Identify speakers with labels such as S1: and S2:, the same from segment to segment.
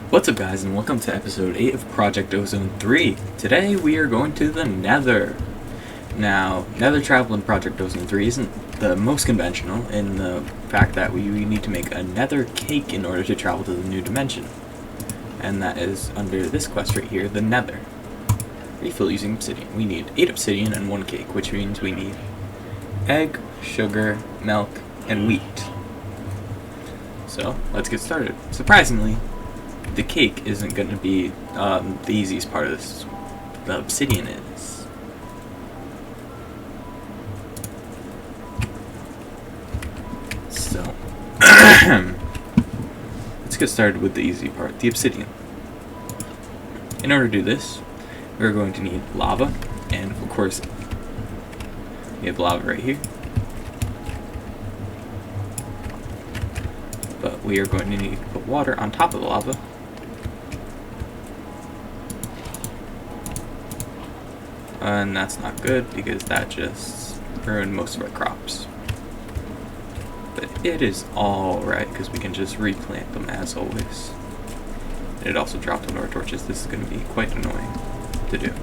S1: What's up guys, and welcome to episode 8 of Project Ozone 3. Today we are going to the nether. Now, nether travel in Project Ozone 3 isn't the most conventional in the fact that we need to make a nether cake in order to travel to the new dimension. And that is under this quest right here, the nether. Refill using obsidian. We need 8 obsidian and 1 cake, which means we need egg, sugar, milk, and wheat. So, let's get started. Surprisingly, the cake isn't going to be the easiest part of this. The obsidian is. So, let's get started with the easy part, the obsidian. In order to do this, we're going to need lava, and of course, we have lava right here. But we are going to need to put water on top of the lava. And that's not good because that just ruined most of our crops. But it is alright because we can just replant them as always. And it also dropped on our torches. This is going to be quite annoying to do.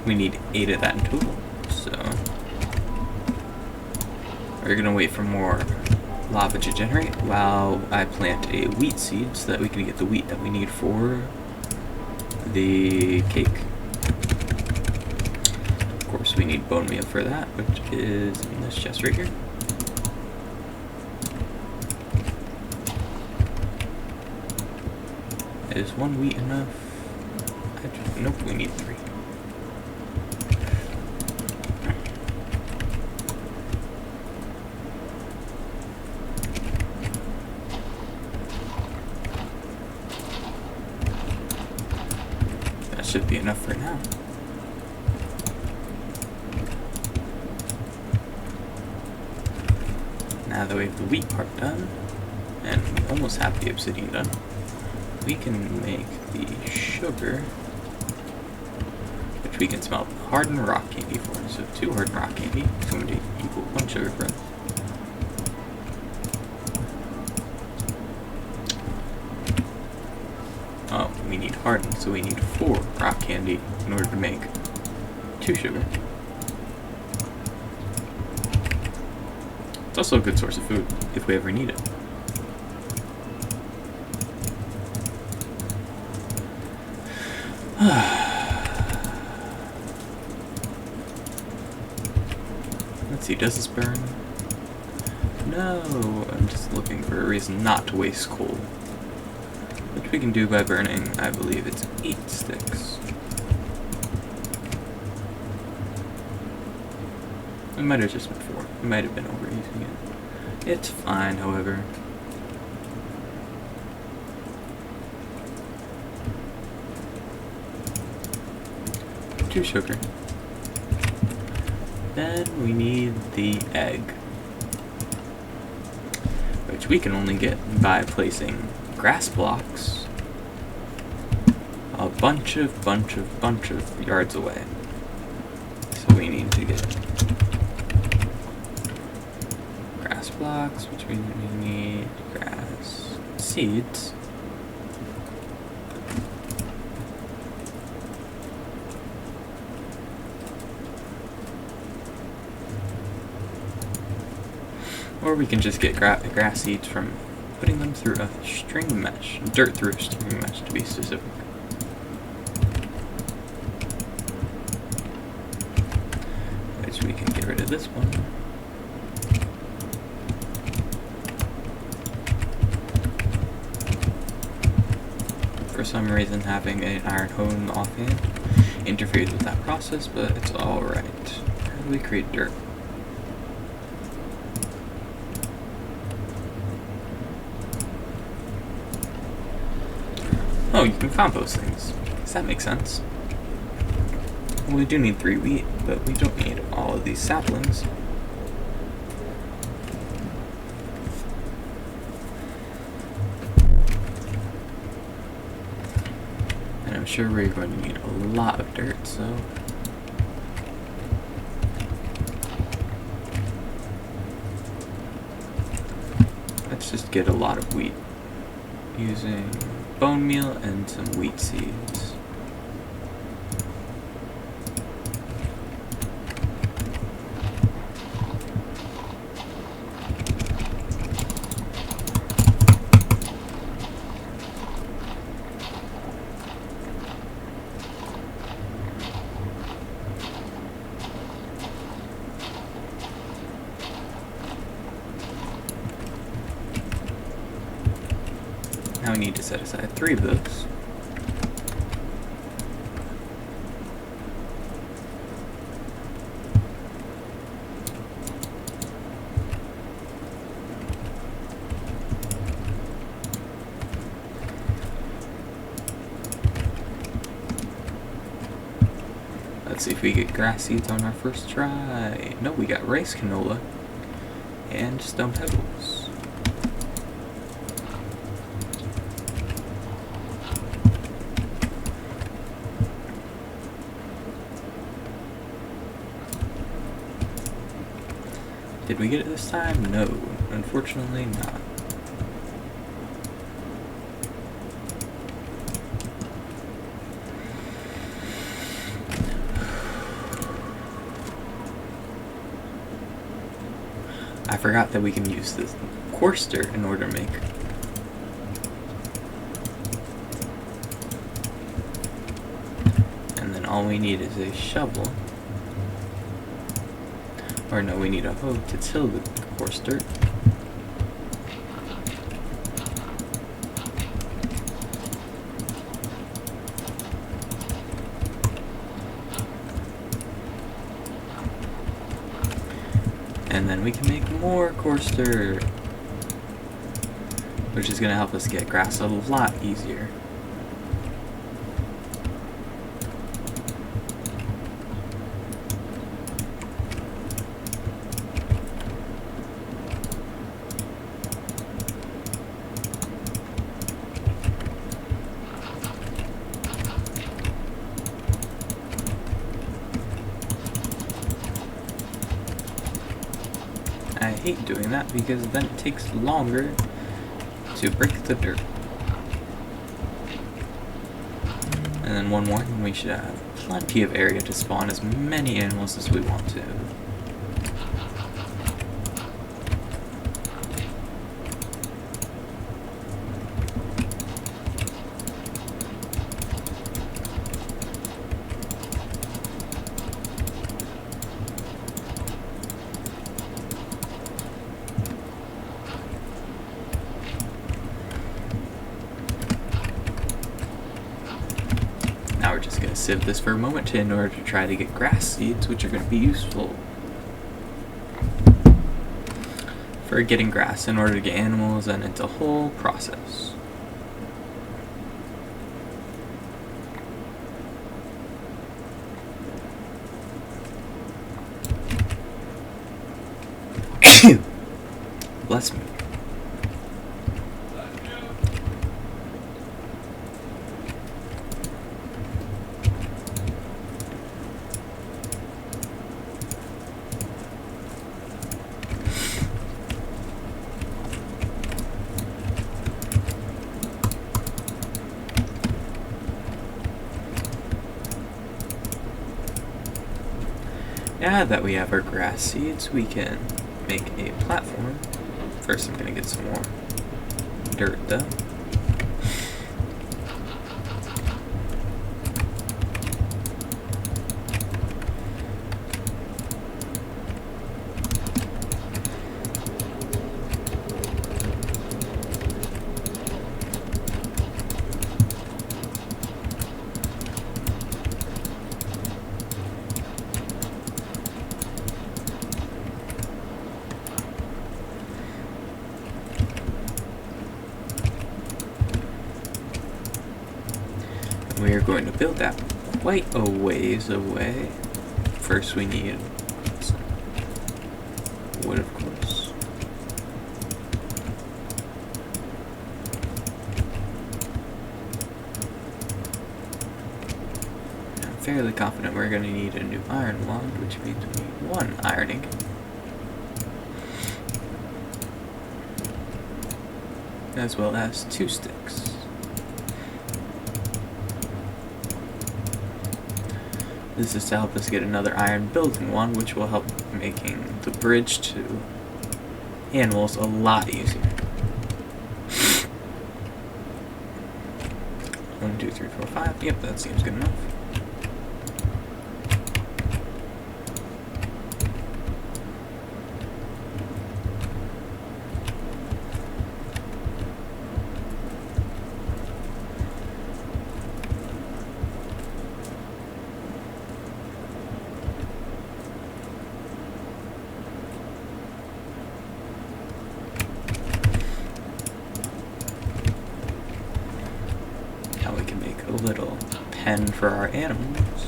S1: We need 8 of that in total, so we're going to wait for more lava to generate while I plant a wheat seed so that we can get the wheat that we need for the cake. Of course, we need bone meal for that, which is in this chest right here. Is 1 wheat enough? Nope, we need 3. Should be enough for now. Now that we have the wheat part done, and we almost have the obsidian done, we can make the sugar, which we can smelt hardened rock candy for. So 2 hardened rock candy is going to equal 1 sugar for us. Oh, we need hardened, so we need 4 rock candy in order to make 2 sugar. It's also a good source of food if we ever need it. Let's see, does this burn? No, I'm just looking for a reason not to waste coal. Which we can do by burning, I believe it's 8 sticks. It might have just been 4. It might have been overusing it. It's fine, however. Two sugar. Then we need the egg, which we can only get by placing grass blocks a bunch of yards away. So we need to get grass blocks, which means we need grass seeds. Or we can just get grass seeds from putting them through a string mesh, dirt through a string mesh to be specific. Which we can get rid of this one. For some reason, having an iron hoe in the offhand interferes with that process, but it's alright. How do we create dirt? Oh, you can compost things. Does that make sense? Well, we do need 3 wheat, but we don't need all of these saplings. And I'm sure we're going to need a lot of dirt, so let's just get a lot of wheat using bone meal and some wheat seeds. Now we need to set aside 3 of those. Let's see if we get grass seeds on our first try. No, we got rice canola and stone pebbles. Did we get it this time? No, unfortunately not. I forgot that we can use this coarser in order to make and then all we need is a shovel. Or no, we need a hoe to till the coarse dirt. And then we can make more coarse dirt, which is going to help us get grass a lot easier. I hate doing that because then it takes longer to break the dirt. And then one more, and we should have plenty of area to spawn as many animals as we want to. Now we're just going to sieve this for a moment in order to try to get grass seeds, which are going to be useful for getting grass in order to get animals, and it's a whole process. Bless me. Now that we have our grass seeds, we can make a platform. First, I'm going to get some more dirt though. We are going to build that quite a ways away. First we need some wood, of course. I'm fairly confident we're going to need a new iron wand, which means we need 1 iron ingot. as well as 2 sticks. This is to help us get another iron building one, which will help making the bridge to animals a lot easier. 1, 2, 3, 4, 5. Yep, that seems good enough. Little pen for our animals.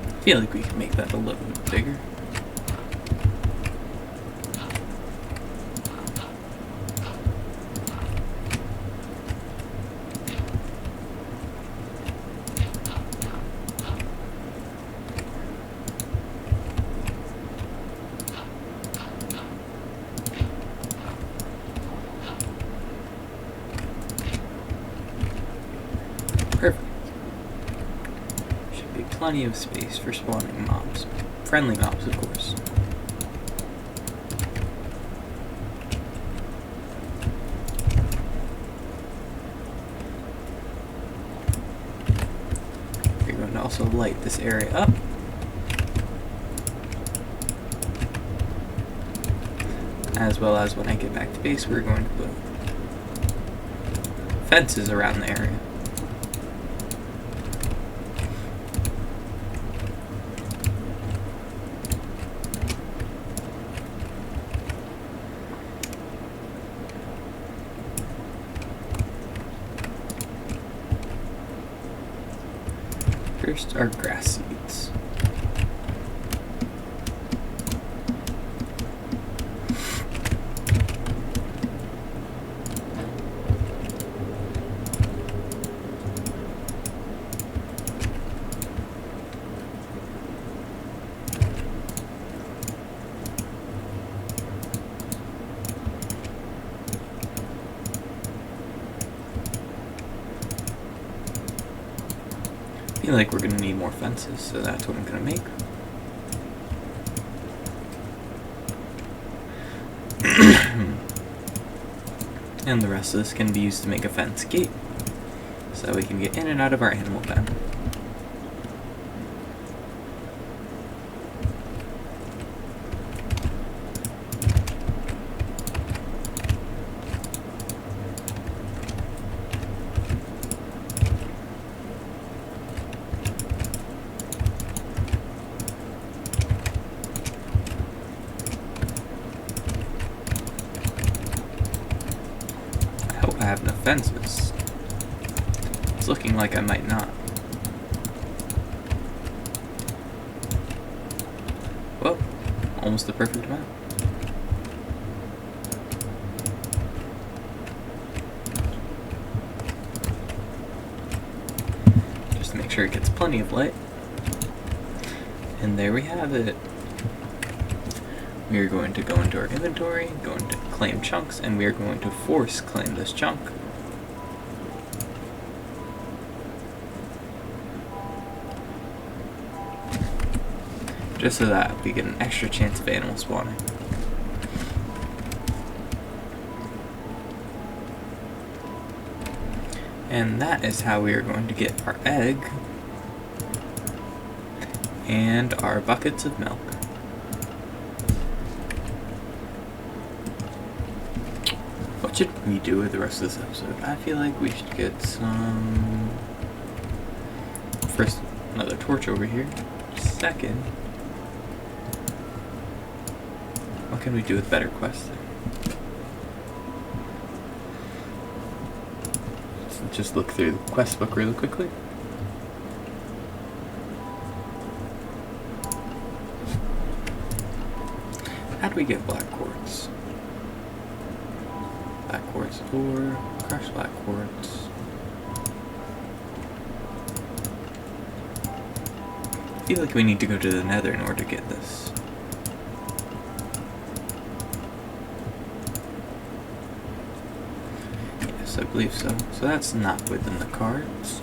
S1: I feel like we can make that a little bit bigger. Perfect. Should be plenty of space for spawning mobs. Friendly mobs, of course. We're going to also light this area up. As well as when I get back to base, we're going to put fences around the area. First, our grass seeds. I feel like we're going to need more fences, so that's what I'm going to make. And the rest of this can be used to make a fence gate, so that we can get in and out of our animal pen. I have enough fences. It's looking like I might not. Well, almost the perfect amount. Just to make sure it gets plenty of light. And there we have it. We are going to go into our inventory, going to claim chunks, and we are going to force claim this chunk. Just so that we get an extra chance of animal spawning. And that is how we are going to get our egg and our buckets of milk. What should we do with the rest of this episode? I feel like we should get some... First, another torch over here. Second, what can we do with better quests? Let's just look through the quest book really quickly. How do we get black quartz? black quartz ore, crushed black quartz. I feel like we need to go to the nether in order to get this. Yes, I believe so. So that's not within the cards.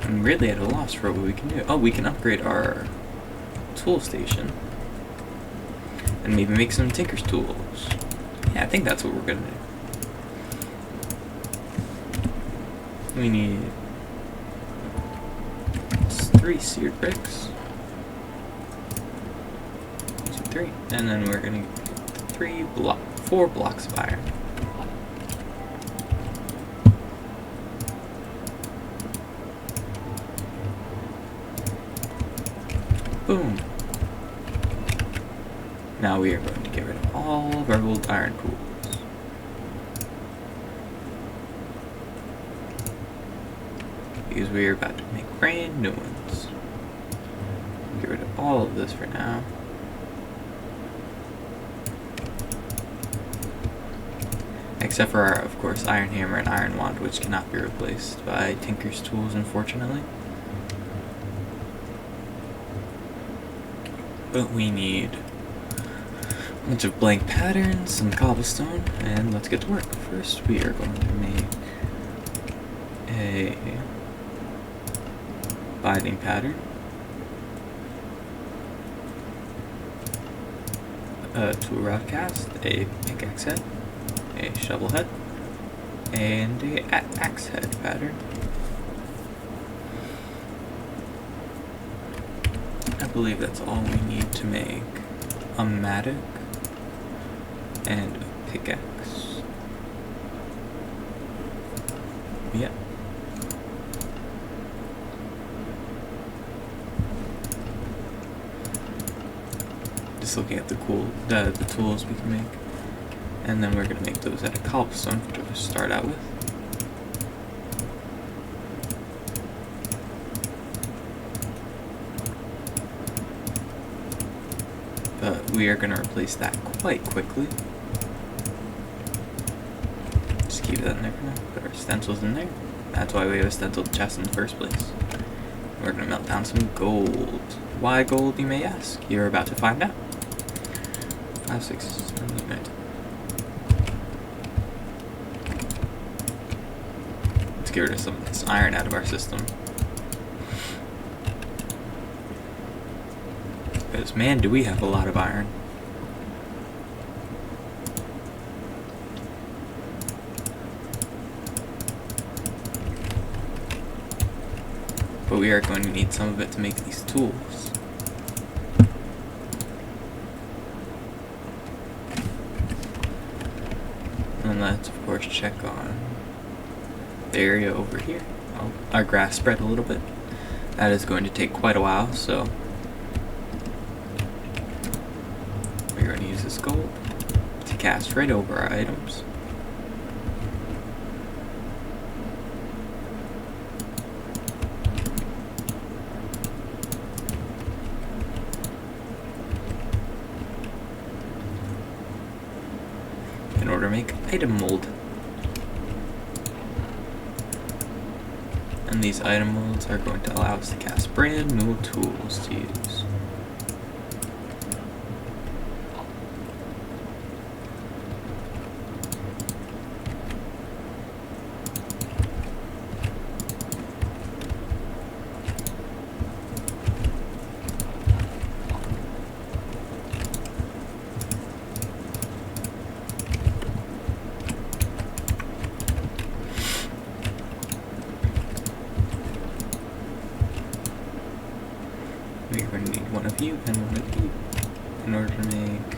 S1: I'm really at a loss for what we can do. Oh, we can upgrade our tool station. And maybe make some tinker's tools. Yeah, I think that's what we're gonna do. We need 3 seared bricks. 1, 2, 3. And then we're gonna get 4 blocks of iron. Boom. Now we are going to get rid of all of our old iron tools. Because we are about to make brand new ones. Get rid of all of this for now. Except for our, of course, iron hammer and iron wand, which cannot be replaced by tinker's tools, unfortunately. But we need a bunch of blank patterns, some cobblestone, and let's get to work. First, we are going to make a binding pattern, a tool rod cast, a pickaxe head, a shovel head, and a axe head pattern. I believe that's all we need to make a mattock and a pickaxe. Yeah. Just looking at the tools we can make. And then we're going to make those out of cobblestone to start out with. But we are going to replace that quite quickly. Just keep that in there for now. Put our stencils in there. That's why we have a stenciled chest in the first place. We're going to melt down some gold. Why gold, you may ask? You're about to find out. 5, 6, 7, 8, 9, 10. Let's get rid of some of this iron out of our system. Because, man, do we have a lot of iron. But we are going to need some of it to make these tools. And let's, of course, check on the area over here. Oh, our grass spread a little bit. That is going to take quite a while, so we're going to use this gold to cast right over our items. In order to make item mold. And these item molds are going to allow us to cast brand new tools to use. We're going to need one of you and one of you in order to make,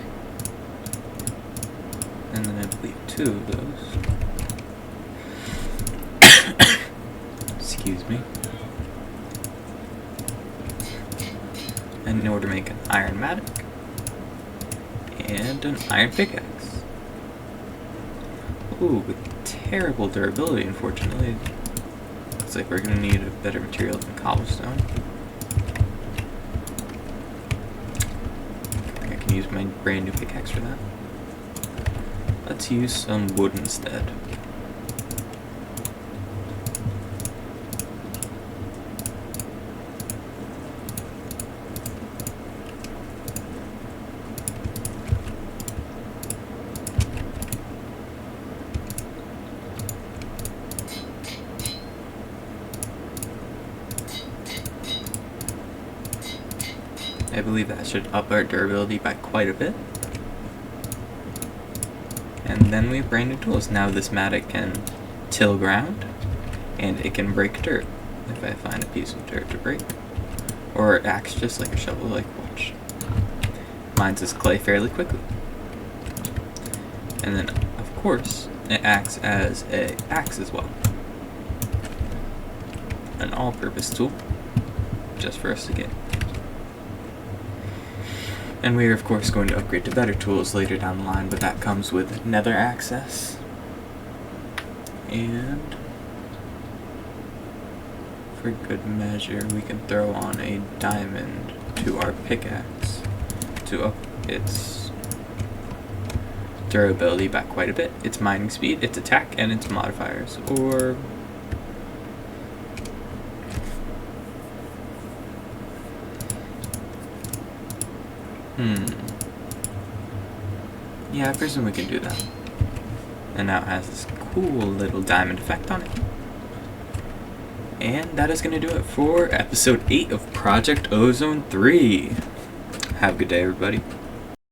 S1: and then I believe 2 of those. excuse me. And in order to make an iron mattock and an iron pickaxe. Ooh, with terrible durability, unfortunately. Looks like we're gonna need a better material than cobblestone. I can use my brand new pickaxe for that. Let's use some wood instead. I believe that should up our durability by quite a bit. And then we have brand new tools. Now this mattock can till ground, and it can break dirt if I find a piece of dirt to break. Or it acts just like a shovel, like watch. Mines this clay fairly quickly. And then, of course, it acts as an axe as well. An all-purpose tool, just for us to get. And we are, of course, going to upgrade to better tools later down the line, but that comes with nether access. And for good measure, we can throw on a diamond to our pickaxe to up its durability by quite a bit, its mining speed, its attack, and its modifiers. Or yeah, I presume we can do that. And now it has this cool little diamond effect on it. And that is going to do it for episode 8 of Project Ozone 3. Have a good day, everybody.